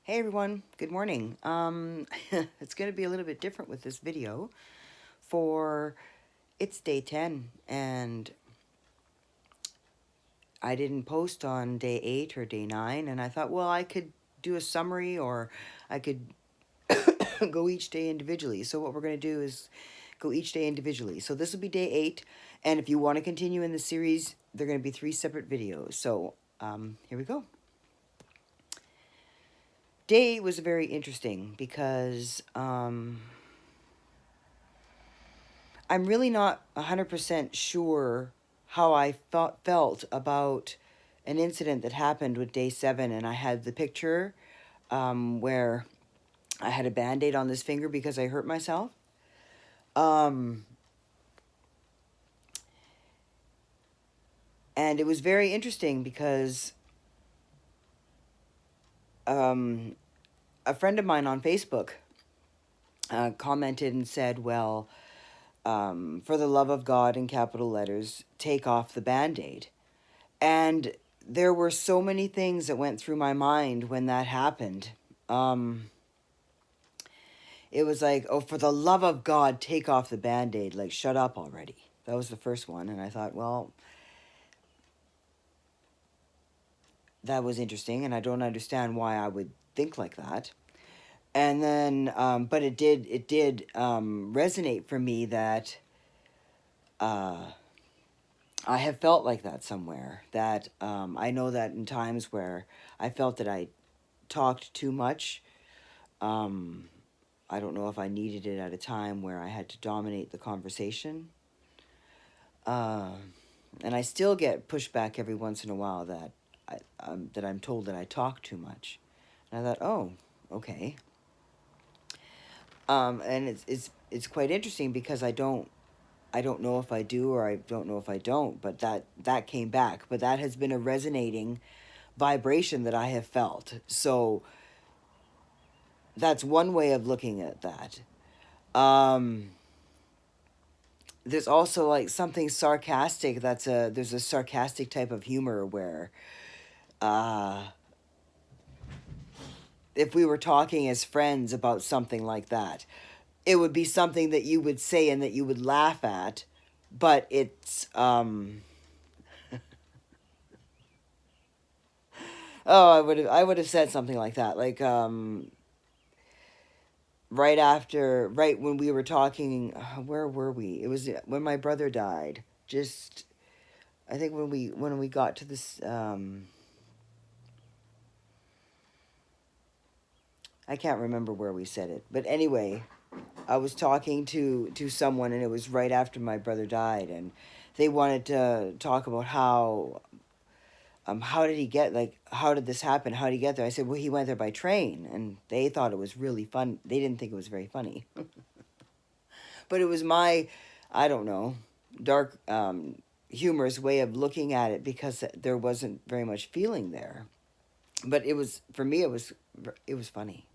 Hey everyone, good morning. It's going to be a little bit different with this video for it's day 10 and I didn't post on day 8 or day 9 and I thought, well, I could do a summary or I could go each day individually. So what we're going to do is go each day individually. So this will be day 8, and if you want to continue in the series, they're going to be 3 separate videos. So here we go. Day was very interesting because I'm really not 100% sure how I felt about an incident that happened with day 7, and I had the picture where I had a Band-Aid on this finger because I hurt myself. And it was very interesting because a friend of mine on Facebook commented and said, well, for the love of God in capital letters, take off the Band-Aid. And there were so many things that went through my mind when that happened. It was like, oh, for the love of God, take off the Band-Aid. Like, shut up already. That was the first one. And I thought, well, that was interesting. And I don't understand why I would think like that. And then, but it did resonate for me that I have felt like that somewhere. That I know that in times where I felt that I talked too much. I don't know if I needed it at a time where I had to dominate the conversation. And I still get pushback every once in a while that that I'm told that I talk too much. And I thought, oh, okay. And it's quite interesting because I don't know if I do or I don't know if I don't, but that came back. But that has been a resonating vibration that I have felt. So that's one way of looking at that. There's also like something sarcastic. There's a sarcastic type of humor where if we were talking as friends about something like that, it would be something that you would say and that you would laugh at, but it's oh, I would have said something like that, like right when we were talking, where were we? It was when my brother died. Just I think when we got to this I can't remember where we said it, but anyway, I was talking to someone, and it was right after my brother died, and they wanted to talk about how did he get, like, how did this happen? How did he get there? I said, well, he went there by train, and they thought it was really fun. They didn't think it was very funny, but it was my, I don't know, dark, humorous way of looking at it because there wasn't very much feeling there. But it was, for me, it was funny.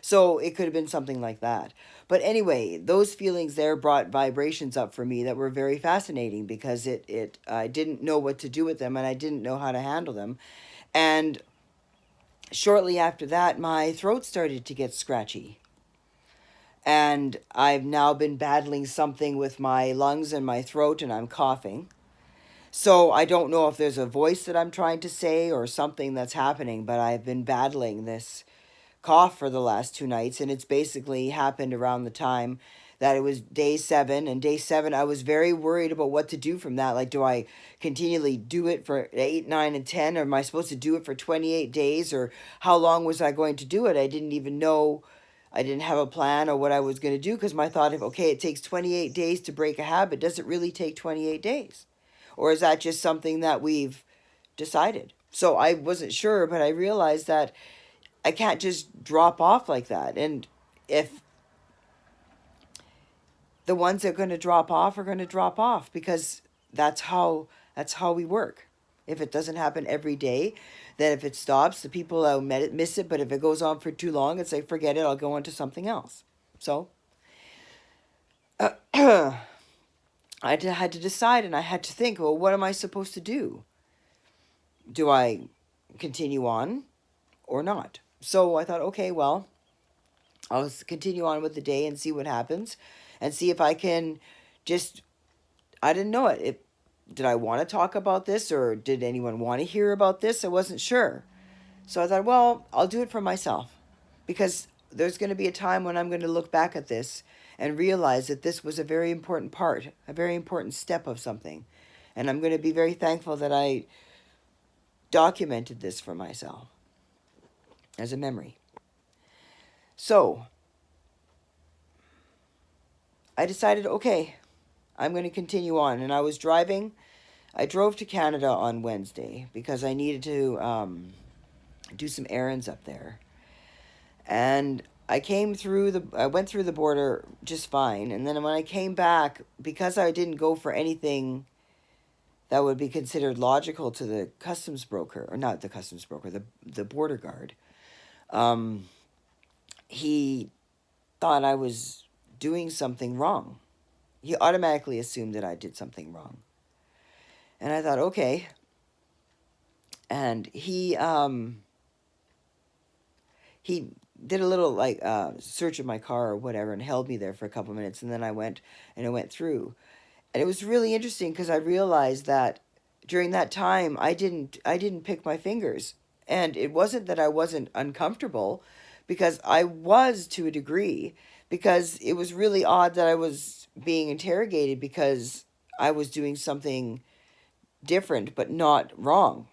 So it could have been something like that. But anyway, those feelings there brought vibrations up for me that were very fascinating because I didn't know what to do with them and I didn't know how to handle them. And shortly after that, my throat started to get scratchy. And I've now been battling something with my lungs and my throat, and I'm coughing. So I don't know if there's a voice that I'm trying to say or something that's happening, but I've been battling this cough for the last 2 nights, and it's basically happened around the time that it was day 7. And day 7, I was very worried about what to do from that. Like, do I continually do it for 8, 9, and 10, or am I supposed to do it for 28 days, or how long was I going to do it? I didn't even know. I didn't have a plan or what I was going to do, because my thought of, okay, it takes 28 days to break a habit. Does it really take 28 days? Or is that just something that we've decided? So I wasn't sure, but I realized that I can't just drop off like that. And if the ones that are going to drop off are going to drop off, because that's how we work. If it doesn't happen every day, then if it stops, the people will miss it. But if it goes on for too long, it's like, forget it, I'll go on to something else. So I had to decide, and I had to think, well, what am I supposed to do? Do I continue on or not? So I thought, okay, well, I'll continue on with the day and see what happens and see if I can just, I didn't know it. Did I want to talk about this, or did anyone want to hear about this? I wasn't sure. So I thought, well, I'll do it for myself, because there's going to be a time when I'm going to look back at this and realize that this was a very important part, a very important step of something. And I'm going to be very thankful that I documented this for myself as a memory. So I decided, okay, I'm going to continue on. And I drove to Canada on Wednesday because I needed to do some errands up there. And I went through the border just fine. And then when I came back, because I didn't go for anything that would be considered logical to the customs broker, or not the customs broker, the border guard, he thought I was doing something wrong. He automatically assumed that I did something wrong. And I thought, okay. And he did a little like search of my car or whatever and held me there for a couple minutes, and then I went through. And it was really interesting because I realized that during that time I didn't pick my fingers. And it wasn't that I wasn't uncomfortable, because I was, to a degree, because it was really odd that I was being interrogated because I was doing something different but not wrong.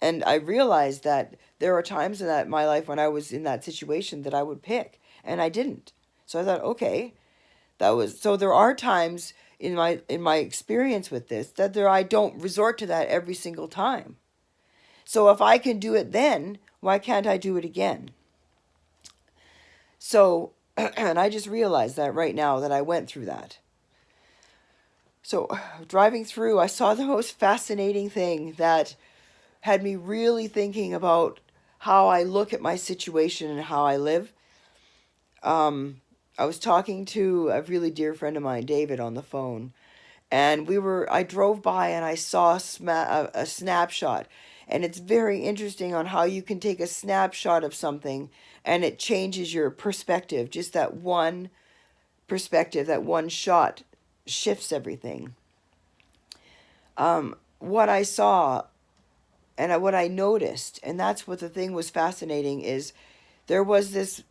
And I realized that there are times in my life when I was in that situation that I would pick, and I didn't. So I thought, okay, so there are times in my experience with this that I don't resort to that every single time. So if I can do it then, why can't I do it again? So, and I just realized that right now that I went through that. So driving through, I saw the most fascinating thing that had me really thinking about how I look at my situation and how I live. I was talking to a really dear friend of mine, David, on the phone, and I drove by and I saw a snapshot. And it's very interesting on how you can take a snapshot of something and it changes your perspective. Just that one perspective, that one shot shifts everything. What I saw and what I noticed, and that's what the thing was fascinating, is there was this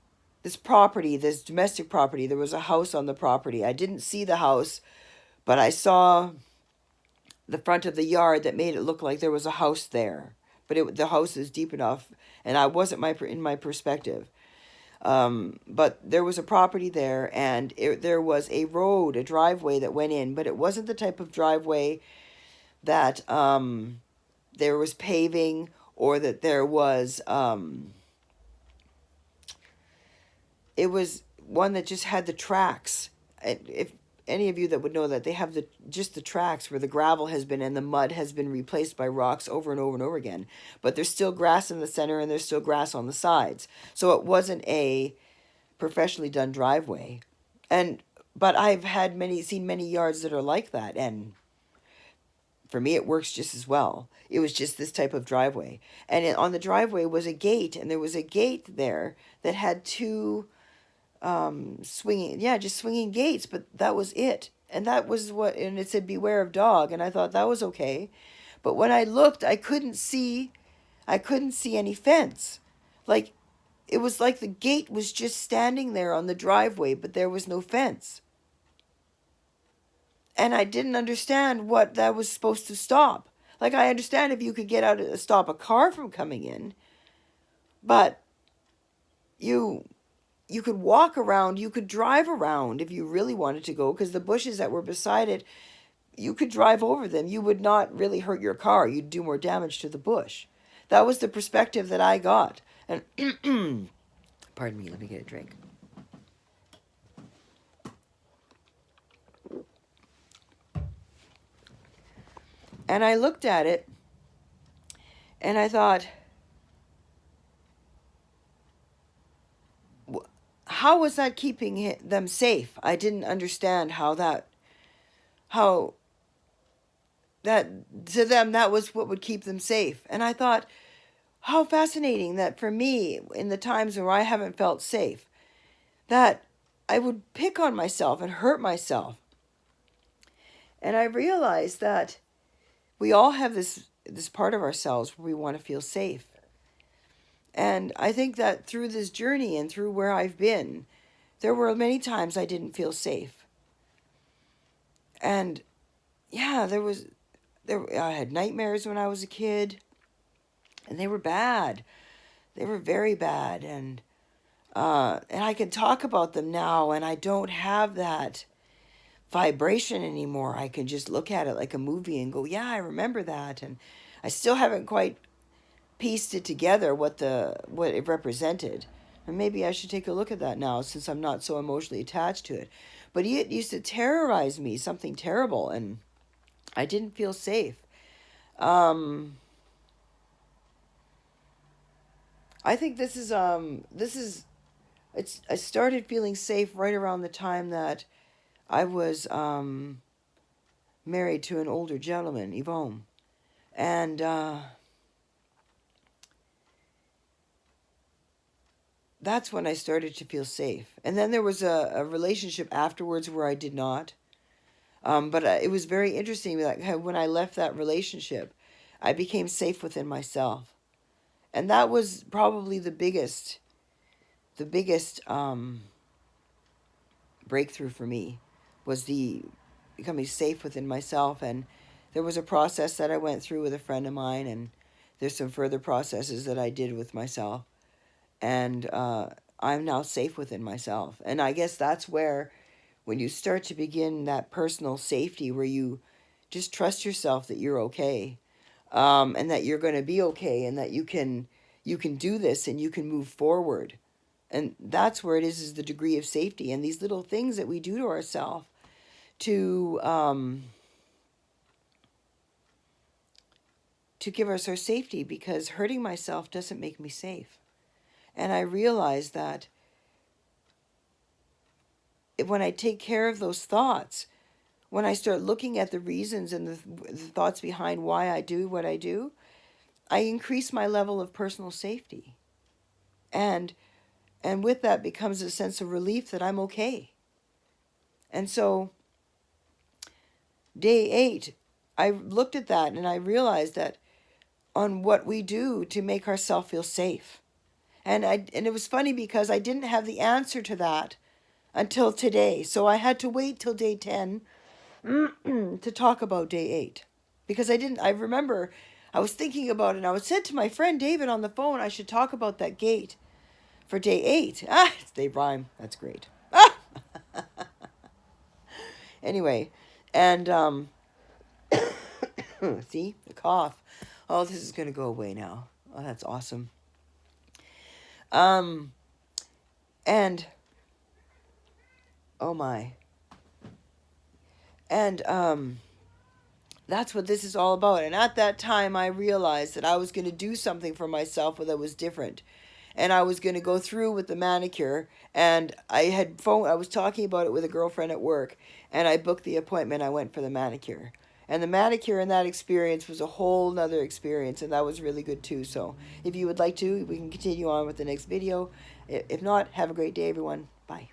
property, this domestic property. There was a house on the property. I didn't see the house, but I saw the front of the yard that made it look like there was a house there. But the house is deep enough, and I wasn't in my perspective. But there was a property there, and there was a road, a driveway that went in, but it wasn't the type of driveway that there was paving, or that there was it was one that just had the tracks. If any of you that would know that, they have just the tracks where the gravel has been and the mud has been replaced by rocks over and over and over again. But there's still grass in the center and there's still grass on the sides. So it wasn't a professionally done driveway. But I've seen many yards that are like that, and for me it works just as well. It was just this type of driveway. And on the driveway was a gate, and there was a gate there that had two swinging gates, but that was it. And that was and it said beware of dog, and I thought that was okay. But when I looked, I couldn't see any fence. Like, it was like the gate was just standing there on the driveway, but there was no fence. And I didn't understand what that was supposed to stop. Like, I understand if you could get out and stop a car from coming in, but you could walk around, you could drive around if you really wanted to go, because the bushes that were beside it, you could drive over them. You would not really hurt your car. You'd do more damage to the bush. That was the perspective that I got. And pardon me, let me get a drink. And I looked at it and I thought, how was that keeping them safe? I didn't understand how that to them that was what would keep them safe. And I thought, how fascinating that for me, in the times where I haven't felt safe, that I would pick on myself and hurt myself. And I realized that we all have this part of ourselves where we want to feel safe. And I think that through this journey and through where I've been, there were many times I didn't feel safe. And yeah, I had nightmares when I was a kid, and they were bad. They were very bad, and I can talk about them now, and I don't have that vibration anymore. I can just look at it like a movie and go, yeah, I remember that. And I still haven't quite pieced it together what it represented. And maybe I should take a look at that now, since I'm not so emotionally attached to it. But it used to terrorize me, something terrible, and I didn't feel safe. I think I started feeling safe right around the time that I was married to an older gentleman, Yvonne. And that's when I started to feel safe. And then there was a relationship afterwards where I did not. But it was very interesting that when I left that relationship, I became safe within myself. And that was probably the biggest breakthrough for me, was the becoming safe within myself. And there was a process that I went through with a friend of mine, and there's some further processes that I did with myself. And I'm now safe within myself. And I guess that's where, when you start to begin that personal safety, where you just trust yourself that you're okay, and that you're going to be okay, and that you can do this and you can move forward. And that's where it is the degree of safety, and these little things that we do to ourselves to give us our safety, because hurting myself doesn't make me safe. And I realize that when I take care of those thoughts, when I start looking at the reasons and the thoughts behind why I do what I do, I increase my level of personal safety. And with that becomes a sense of relief that I'm okay. And so day 8, I looked at that and I realized that on what we do to make ourselves feel safe. And it was funny because I didn't have the answer to that until today. So I had to wait till day 10 to talk about day 8. Because I remember I was thinking about it, and I said to my friend David on the phone, I should talk about that gate for day 8. They rhyme. That's great. Anyway, and see, the cough. Oh, this is going to go away now. Oh, that's awesome. And oh my. And that's what this is all about. And at that time, I realized that I was going to do something for myself that was different. And I was going to go through with the manicure. And I was talking about it with a girlfriend at work. And I booked the appointment. I went for the manicure. And the manicure in that experience was a whole nother experience. And that was really good too. So if you would like to, we can continue on with the next video. If not, have a great day, everyone. Bye.